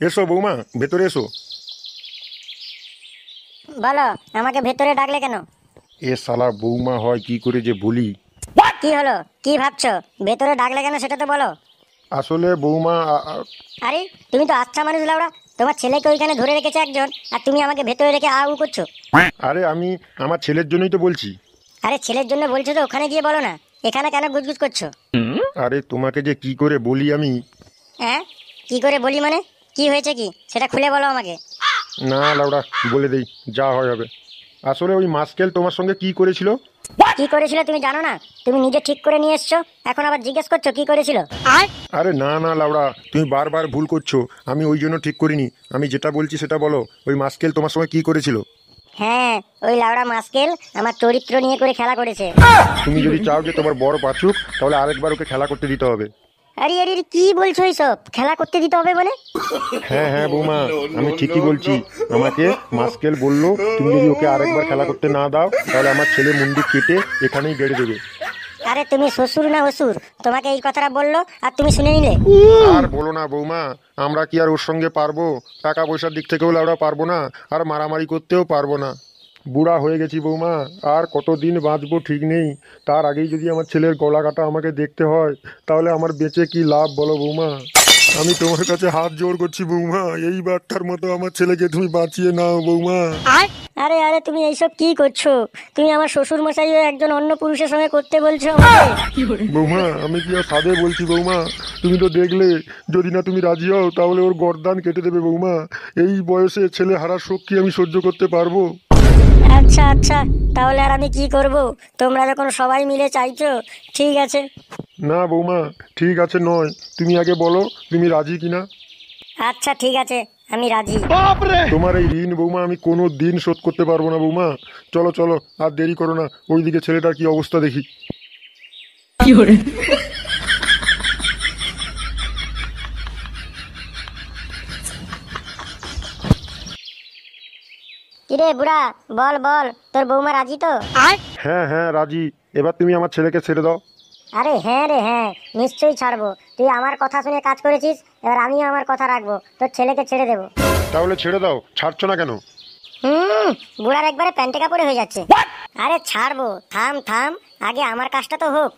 এসো বৌমা, ভেতরে এসো। বলো, আমাকে ভেতরে ডাকলে কেন? এ শালা বৌমা হয় কি করে যে বলি। কি হলো, কি ভাবছো? ভেতরে ডাকলে কেন সেটা তো বলো। আসলে বৌমা আরে তুমি তো আচ্ছা মানুষ লাউড়া, তোমার ছেলেকে ওইখানে ধরে রেখেছে একজন, আর তুমি আমাকে ভেতরে রেখে আউ করছো। আরে আমি আমার ছেলের জন্যই তো বলছি। আরে ছেলের জন্য বলছো তো ওখানে গিয়ে বলো না, এখানে কেন গুজগুজ করছো? আরে তোমাকে যে কি করে বলি আমি। হ্যাঁ, কি করে বলি মানে? কি হয়েছে কি সেটা খুলে বলো আমাকে। না লাউডা, বলে দেই, যা হয় হবে। আসলে ওই মাস্কেল তোমার সঙ্গে কি করেছিল। কি করেছিল তুমি জানো না? তুমি নিজে ঠিক করে নিয়ে এসছো, এখন আবার জিজ্ঞেস করছো কি করেছিল। আরে না না লাউডা, তুমি বারবার ভুল করছো। আমি ওই জন্য ঠিক করিনি। আমি যেটা বলছি সেটা বলো, ওই মাস্কেল তোমার সঙ্গে কি করেছিল। হ্যাঁ, ওই লাউড়া মাস্কেল আমার চরিত্র নিয়ে করে খেলা করেছে। তুমি যদি চাও যে তোমার বড় বাছুক, তাহলে আরেকবার ওকে খেলা করতে দিতে হবে। আরে আরে আরে, কি বলছো এইসব? খেলা করতে দিতে হবে মানে? হ্যাঁ হ্যাঁ বৌমা, আমি ঠিকই বলছি। আমাকে মাস্কেল বললো, তুমি যদি ওকে আরেকবার খেলা করতে না দাও, তাহলে আমার ছেলে মুন্ডি কেটে এখানেই গেড়ে দেবে। আরে তুমি শ্বশুর না হসুর, তোমাকে এই কথাটা বললো আর তুমি শুনে নিলে? আর বলো না বৌমা, আমরা কি আর ওর সঙ্গে পারবো? টাকা পয়সার দিক থেকেও আমরা পারবো না, আর মারামারি করতেও পারবো না। বুড়া হয়ে গেছি বৌমা, আর কতদিন বাঁচবো ঠিক নেই। তার আগেই যদি আমার ছেলের গলা কাটা আমাকে দেখতে হয়, তাহলে আমার বেঁচে কি লাভ বলো বৌমা? আমি তোমার কাছে হাত জোড় করছি বৌমা, এইবারটার মতো আমার ছেলেকে তুমি বাঁচিয়ে নাও বৌমা। আরে আরে, তুমি এইসব কি করছো? তুমি আমার শ্বশুর মশাই একজন অন্য পুরুষের সঙ্গে করতে বলছো আমাকে? বৌমা আমি কি আর সাধে বলছি বৌমা, তুমি তো দেখলে। যদি না তুমি রাজি হও, তাহলে ওর গর্দান কেটে দেবে বৌমা। এই বয়সে ছেলে হারার শোক কি আমি সহ্য করতে পারবো? আচ্ছা আচ্ছা, তাহলে আর আমি কি করব? তোমরা যখন সবাই মিলে চাইছো, ঠিক আছে। না বৌমা, ঠিক আছে নয়, তুমি আগে বলো তুমি রাজি কিনা। আচ্ছা ঠিক আছে, আমি রাজি। তোমার এই ঋণ বৌমা আমি কোনো দিন শোধ করতে পারবো না বৌমা। চলো চলো, আর দেরি করো না, ওইদিকে ছেলেটার কি অবস্থা দেখি। কিরে বুড়া, বল বল, তোর বৌমা রাজি তো? হ্যাঁ হ্যাঁ রাজি। এবার তুমি আমার ছেলেকে ছেড়ে দাও। আরে হ্যাঁ রে হ্যাঁ, নিশ্চয়ই ছাড়বো। তুই আমার কথা শুনে কাজ করেছিস, এবার আমিও আমার কথা রাখবো, তোর ছেলেকে ছেড়ে দেবো। তাহলে ছেড়ে দাও, ছাড়ছো না কেন? হুম, বুড়ার একবারে প্যান্টে কাপড়ে হয়ে যাচ্ছে। আরে ছাড়বো, থাম থাম, আগে আমার কাজটা তো হোক।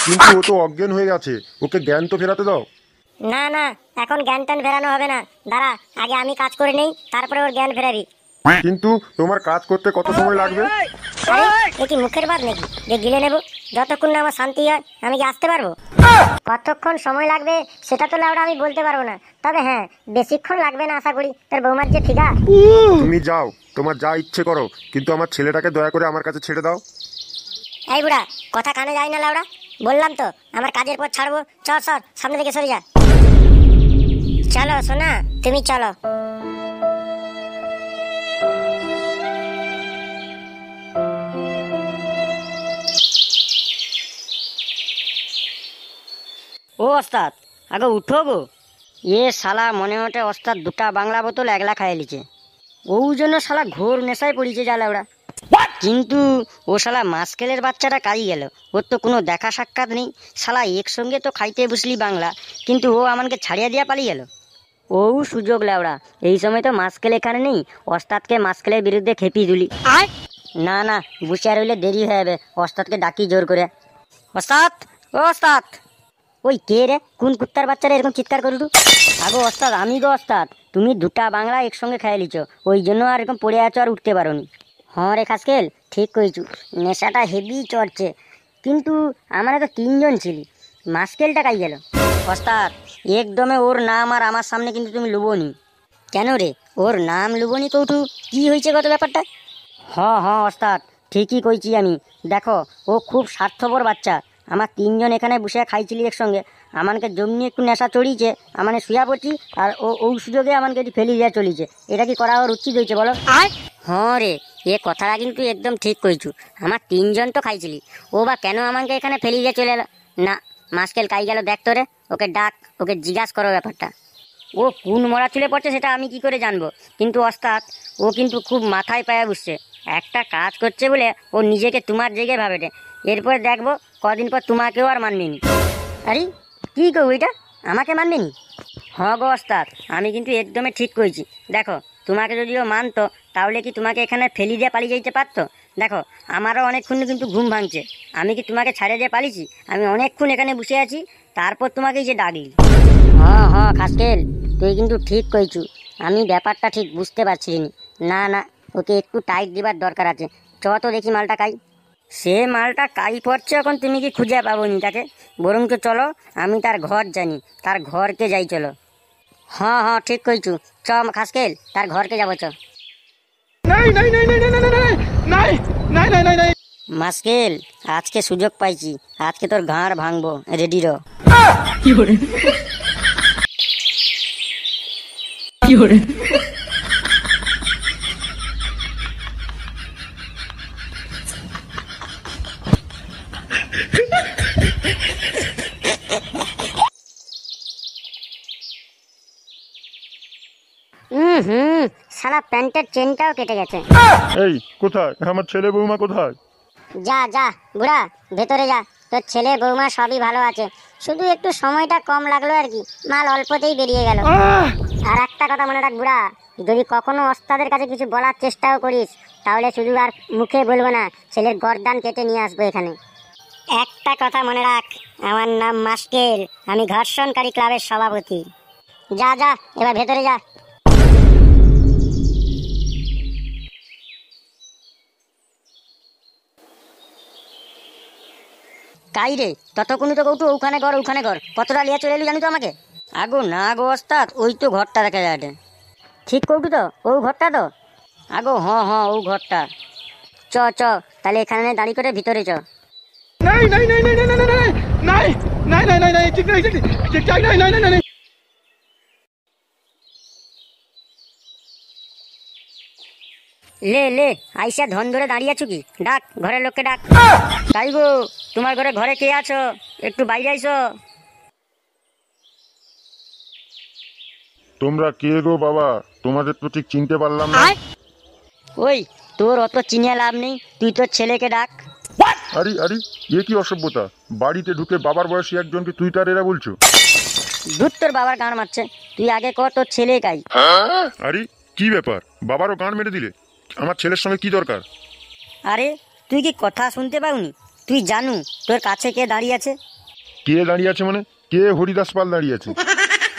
কিন্তু ও তো অজ্ঞান হয়ে গেছে, ওকে জ্ঞান তো ফেরাতে দাও। না না, এখন জ্ঞান ট্যান ফেরানো হবে না। দাঁড়া, আগে আমি কাজ করে নেই, তারপরে ওর জ্ঞান ফেরাবি। কিন্তু তোমার কাজ করতে কত সময় লাগবে? আরে এ কি মুখের বাদ নাকি যে গিলে নেবো? যতক্ষণ না আমার শান্তি হয় আমি কি আসতে পারবো? কতক্ষণ সময় লাগবে সেটা তো লাউডা আমি বলতে পারবো না, তবে হ্যাঁ বেশিক্ষণ লাগবে না আশা করি। তোর বৌমার যে ঠিকা। তুমি যাও, তোমার যা ইচ্ছে করো, কিন্তু আমার ছেলেটাকে দয়া করে আমার কাছে ছেড়ে দাও। এই বুড়া, কথা কানে যায় না লাউডা? বললাম তো আমার কাজের পর ছাড়বো। চল সর, সামনে থেকে সরে যা। চলো সোনা, তুমি চলো। ও ওস্তাদ, আগে উঠো গো। এ শালা মনে ওঠে ওস্তাদ দুটা বাংলা বোতল একলা খাইয়ে লিছে। ও জন্য শালা ঘোর নেশায় পড়িছে জ্বালা ওরা। কিন্তু ও শালা মাস্কেলের বাচ্চাটা কাই গেল, ওর তো কোনো দেখা সাক্ষাৎ নেই। শালা একসঙ্গে তো খাইতে বসলি বাংলা, কিন্তু ও আমাকে ছাড়িয়ে দিয়া পালিয়ে গেল। ও সুযোগ লেওড়া, এই সময় তো মাস্কেল এখানে নেই, ওস্তাদকে মাস্কেলের বিরুদ্ধে খেপিয়ে দিলি। না না, বসে রইলে দেরি হয়ে যাবে, ওস্তাদকে ডাকি জোর করে। ওস্তাদ, ও ওস্তাদ। ওই কে রে, কোন কুত্তার বাচ্চারা এরকম চিৎকার করলু? আগো ওস্তাদ, আমি গো ওস্তাদ। তুমি দুটা বাংলা একসঙ্গে খাইয়ে লিছো, ওই জন্য আর এরকম পড়ে আছো আর উঠতে পারোনি। হ্যাঁ রে খাসকেল, ঠিক কইছু, নেশাটা হেভি চড়ছে। কিন্তু আমরা তো তিনজন ছিলি, মাস্কেলটা কাই গেল? ওস্তাদ, একদমে ওর নাম আর আমার সামনে কিন্তু তুমি লুবোনি। কেন রে, ওর নাম লুবোনি কৌটু? কি হয়েছে কত ব্যাপারটা? হ্যাঁ হ্যাঁ ওস্তাদ, ঠিকই কইছি আমি। দেখো, ও খুব স্বার্থপর বাচ্চা। আমার তিনজন এখানে বসে খাইছিলি একসঙ্গে, আমাকে জমনি একটু নেশা চড়িয়েছে, আমাকে শুয়া পড়ছি, আর ও ওই সুযোগে আমাকে একটু ফেলি দিয়ে চলিছে। এটা কি করা ওর উচিত হয়েছে বলো? হ্যাঁ রে, এ কথাটা কিন্তু একদম ঠিক কইছু। আমার তিনজন তো খাইছিলি, ও বা কেন আমাকে এখানে ফেলি দিয়ে চলে এলো? না, মাস্কেল কাই গেল দেখ তোরে, ওকে ডাক, ওকে জিজ্ঞাসা করো ব্যাপারটা। ও কোন মরা চুলে পড়ছে সেটা আমি কি করে জানবো? কিন্তু ওস্তাদ, ও কিন্তু খুব মাথায় পায়া বুঝছে। একটা কাজ করছে বলে ও নিজেকে তোমার জায়গায় ভাবে রে। এরপর দেখবো কদিন পর তোমাকেও আর মানবেনি। আরে কি করবো এটা, আমাকে মানবেনি? গো ওস্তাদ, আমি কিন্তু একদমই ঠিক কইছি। দেখো, তোমাকে যদিও মানতো তাহলে কি তোমাকে এখানে ফেলি দিয়ে পালিয়ে যেতে পারতো? দেখো, আমারও অনেকক্ষণ কিন্তু ঘুম ভাঙছে। আমি কি তোমাকে ছাড়িয়ে দিয়ে পালিয়েছি? আমি অনেকক্ষণ এখানে বসে আছি, তারপর তোমাকে যে ডাকলি। হ্যাঁ খাসকেল, তুই কিন্তু ঠিক কইছু। আমি ব্যাপারটা ঠিক বুঝতে পারছি নি। না না, ওকে একটু টাইট দিবার দরকার আছে। চ তো দেখি মালটা কাই। সে মালটা কাই পড়ছে এখন, তুমি কি খুঁজে পাবো নি তাকে? বরঞ্চ চলো, আমি তার ঘর জানি, তার ঘরকে যাই চলো। হ্যাঁ ঠিক কইছু। চ খাসকেল, তার ঘরকে যাবো চ। नहीं नहीं नहीं नहीं नहीं नहीं नहीं नहीं नहीं नहीं नहीं মাস্কেল, আজকে সুযোগ পাইছি, আজকে তোর ঘাড় ভাঙবো, রেডি র। শালা প্যান্টের চেনটাও কেটে গেছে। এই কোথায় আমার ছেলে বৌমা কোথায়? যা যা বুড়া, ভেতরে যা। তোর ছেলে বৌমা সবই ভালো আছে, শুধু একটু সময়টা কম লাগলো আর কি, মাল অল্পতেই বেরিয়ে গেল। আর একটা কথা মনে রাখ বুড়া, যদি কখনো ওস্তাদের কাছে কিছু বলার চেষ্টাও করিস, তাহলে শুধু আর মুখে বলবো না, ছেলের গর্দান কেটে নিয়ে আসবো এখানে। একটা কথা মনে রাখ, আমার নাম মাস্কেল, আমি ঘর্ষণকারী ক্লাবের সভাপতি। যা যা, এবার ভেতরে যা। কাই রে, ততক্ষণই তো কৌটু ওখানে ঘর কতটা লিয়া চলে এলি জানি তো আমাকে। আগো না গো ওস্তাদ, ওই তো ঘরটা দেখা যায়। ঠিক কৌটু তো, ও ঘরটা তো। আগো হ্যাঁ ও ঘরটা। চ তাহলে এখানে দাঁড়িয়ে করে ভিতরে চ। नहीं नहीं नहीं नहीं नहीं नहीं नहीं नहीं नहीं नहीं नहीं ठीक नहीं ठीक ठीक नहीं नहीं नहीं नहीं লে আইসা ধন ধরে দাঁড়িয়ে আছো কি? ডাক, ঘরের লোককে ডাক। তাই গো, তোমার ঘরে কে আছো? একটু বাইরে আইসো। তোমরা কে গো বাবা? তোমাদের তো ঠিক চিনতে পারলাম না। ওই, তোর অত চিনিয়ে লাভ নেই, তুই তোর ছেলেকে ডাক। আরে আরে, এ কি অসভ্যতা! বাড়িতে ঢুকে বাবার বয়সী একজনকে তুই তার এরা বলছো? ধুর, তোর বাবার গান মারছে, তুই আগে কর তোর ছেলে কাই। আরে কি ব্যাপার, বাবারও গান মেরে দিলে? আমার ছেলের সঙ্গে কি দরকার? আরে তুই কি কথা শুনতে পাওনি? তুই জানু তোর কাছে কে দাঁড়িয়ে আছে? কে দাঁড়িয়ে আছে মানে? কে হরিদাস পাল দাঁড়িয়ে আছে?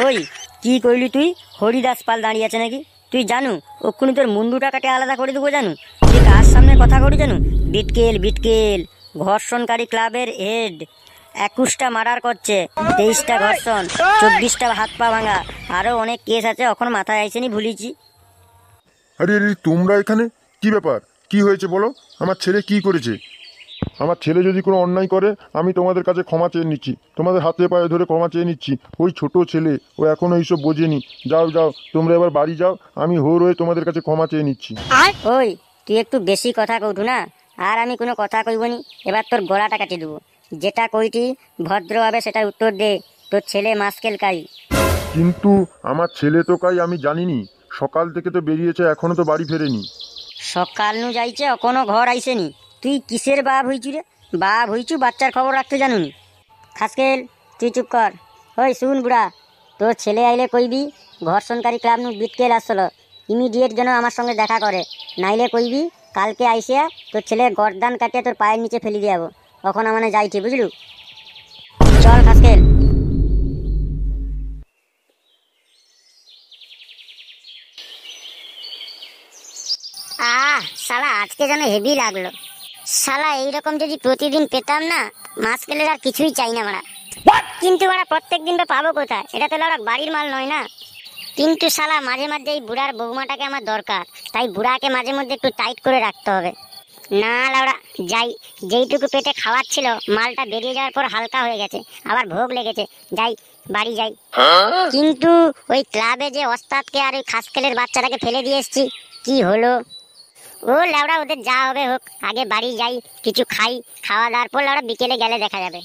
ওই, কি কইলি তুই? হরিদাস পাল দাঁড়িয়ে আছে নাকি? তুই জানু ওক্ষুনি তোর মুন্ডুটা কাটে আলাদা করে দেবো জানু? তুই কার সামনে কথা করি জানু? বিটকেল ঘর্ষণকারী ক্লাবের হেড 21টা মার্ডার করছে, 23টা ঘর্ষণ, 24টা হাত পা ভাঙা, আরো অনেক কেস আছে, এখন মাথায় আইসেনি ভুলিছি। আরে আরে, তোমরা এখানে? কি ব্যাপার, কি হয়েছে বলো? আমার ছেলে কি করেছে? আমার ছেলে যদি কোনো অন্যায় করে, আমি তোমাদের কাছে ক্ষমা চেয়ে নিচ্ছি, তোমাদের হাতে পায়ে ধরে ক্ষমা চেয়ে নিচ্ছি। ওই ছোট ছেলে, ও এখনো এইসব বোঝেনি। যাও তোমরা এবার বাড়ি যাও, আমি হোর হয়ে তোমাদের কাছে ক্ষমা চেয়ে নিচ্ছি। ওই, তুই একটু বেশি কথা কইটু না, আর আমি কোনো কথা কইবনি। এবার তোর গলাটা কাটি দেবো। যেটা কইটি ভদ্রভাবে সেটার উত্তর দে। তোর ছেলে মাস্কেল কাই। কিন্তু আমার ছেলে তো কাই আমি জানিনি। সকাল থেকে তো বেরিয়েছে, এখনো তো বাড়ি ফেরেনি। সকাল নু যাইছে, এখনো ঘর আইসেনি। তুই কিসের বাপ হইছু রে? বাপ হইছু বাচ্চার খবর রাখতে জানুনি। খাসকেল, তুই চুপ কর। ওই শুন বুড়া, তোর ছেলে আইলে কইবি ঘর্ষণকারী ক্লাব নু বিটকেল আসছিল, ইমিডিয়েট যেন আমার সঙ্গে দেখা করে। নাইলে কইবি কালকে আইসিয়া তোর ছেলের গর্দান কাটিয়ে তোর পায়ের নিচে ফেলি দিয়ে যাবো। ওখানে মানে যাইছি, বুঝলু? চল খাসকেল। শালা আজকে যেন হেভি লাগলো। শালা এইরকম যদি প্রতিদিন পেতাম না, মাস্কেলের আর কিছুই চাই না মারা। কিন্তু ওরা প্রত্যেক দিন তো পাবো কোথায়? এটা তো ওরা বাড়ির মাল নয় না। কিন্তু শালা মাঝে মাঝে এই বুড়ার বৌমাটাকে আমার দরকার, তাই বুড়াকে মাঝে মধ্যে একটু টাইট করে রাখতে হবে। না লাউড়া, যাই। যেইটুকু পেটে খাওয়ার ছিল, মালটা বেরিয়ে যাওয়ার পর হালকা হয়ে গেছে, আবার ভোগ লেগেছে। যাই, বাড়ি যাই। কিন্তু ওই ক্লাবে যে ওস্তাদকে আর ওই খাসকেলের বাচ্চাটাকে ফেলে দিয়ে এসছি, কি হলো? ও লাউড়া, ওদের যা হবে হোক, আগে বাড়ি যাই, কিছু খাই, খাওয়া দাওয়ার পর লাউড়া বিকেলে গেলে দেখা যাবে।